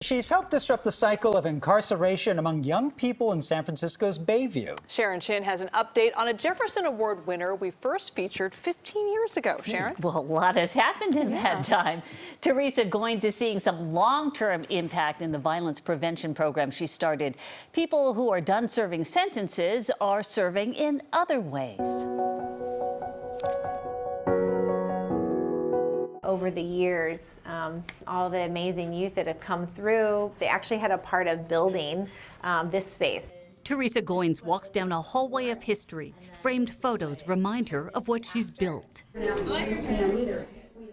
She's helped disrupt the cycle of incarceration among young people in San Francisco's Bayview. Sharon Chin has an update on a Jefferson Award winner we first featured 15 years ago. Sharon? Well, a lot has happened in that time. Teresa Goins is seeing some long-term impact in the violence prevention program she started. People who are done serving sentences are serving in other ways. Over the years, all the amazing youth that have come through, they actually had a part of building this space. Teresa Goins walks down a hallway of history. Framed photos remind her of what she's built.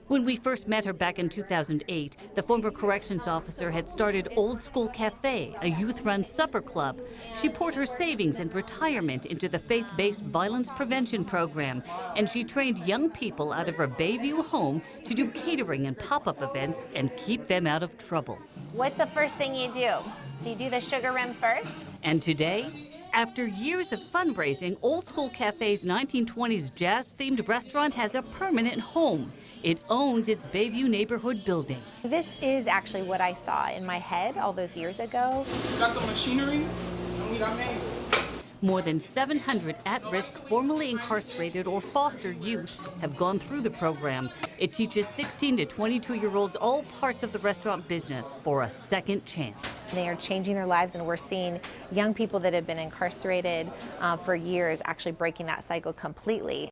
When we first met her back in 2008, the former corrections officer had started Old School Cafe, a youth-run supper club. She poured her savings and retirement into the faith-based violence prevention program, and she trained young people out of her Bayview home to do catering and pop-up events and keep them out of trouble. What's the first thing you do? So you do the sugar rim first? And today, after years of fundraising, Old School Cafe's 1920s jazz-themed restaurant has a permanent home. It owns its Bayview neighborhood building. This is actually what I saw in my head all those years ago. Got the machinery, and we got made. More than 700 at-risk, formerly incarcerated or foster youth have gone through the program. It teaches 16 to 22-year-olds all parts of the restaurant business for a second chance. They are changing their lives, and we're seeing young people that have been incarcerated for years actually breaking that cycle completely.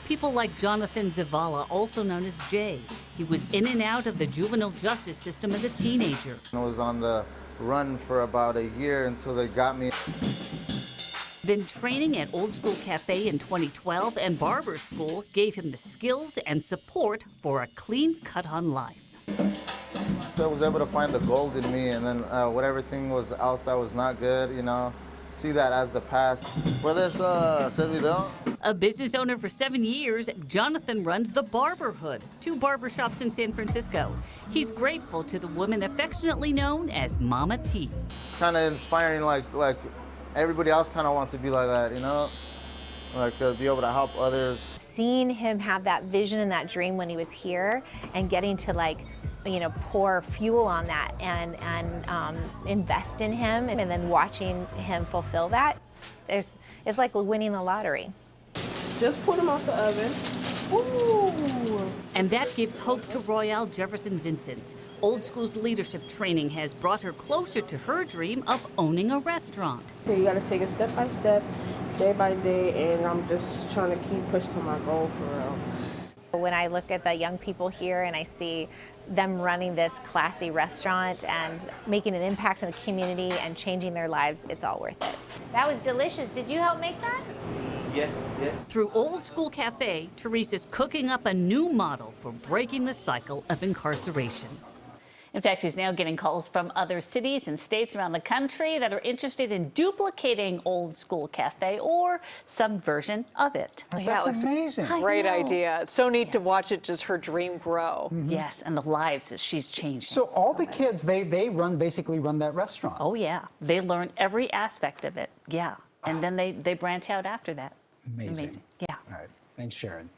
People like Jonathan Zavala, also known as Jay. He was in and out of the juvenile justice system as a teenager. I was on the run for about a year until they got me. Then training at Old School Cafe in 2012 and barber school gave him the skills and support for a clean cut on life. I was able to find the gold in me, and then whatever thing was else that was not good, you know, see that as the past. ¿Puedes servidor? A business owner for 7 years, Jonathan runs the Barberhood, 2 barbershops in San Francisco. He's grateful to the woman affectionately known as Mama T. Kind of inspiring, like everybody else kind of wants to be like that, you know, like to be able to help others. Seeing him have that vision and that dream when he was here, and getting to, like, you know, pour fuel on that and invest in him, and then watching him fulfill that, it's like winning the lottery. Just put them out the oven. Ooh. And that gives hope to Royale Jefferson Vincent. Old School's leadership training has brought her closer to her dream of owning a restaurant. So you got to take it step by step, day by day, and I'm just trying to keep pushing to my goal for real. When I look at the young people here and I see them running this classy restaurant and making an impact in the community and changing their lives, it's all worth it. That was delicious. Did you help make that? Yes, yes. Through Old School Cafe, Teresa's cooking up a new model for breaking the cycle of incarceration. In fact, she's now getting calls from other cities and states around the country that are interested in duplicating Old School Cafe or some version of it. That's amazing. Great idea. It's so neat to watch it, just her dream grow. Yes, and the lives that she's changed. So all the kids, they basically run that restaurant. Oh, yeah. They learn every aspect of it. Yeah. And then they branch out after that. Amazing. Yeah. All right. Thanks, Sharon.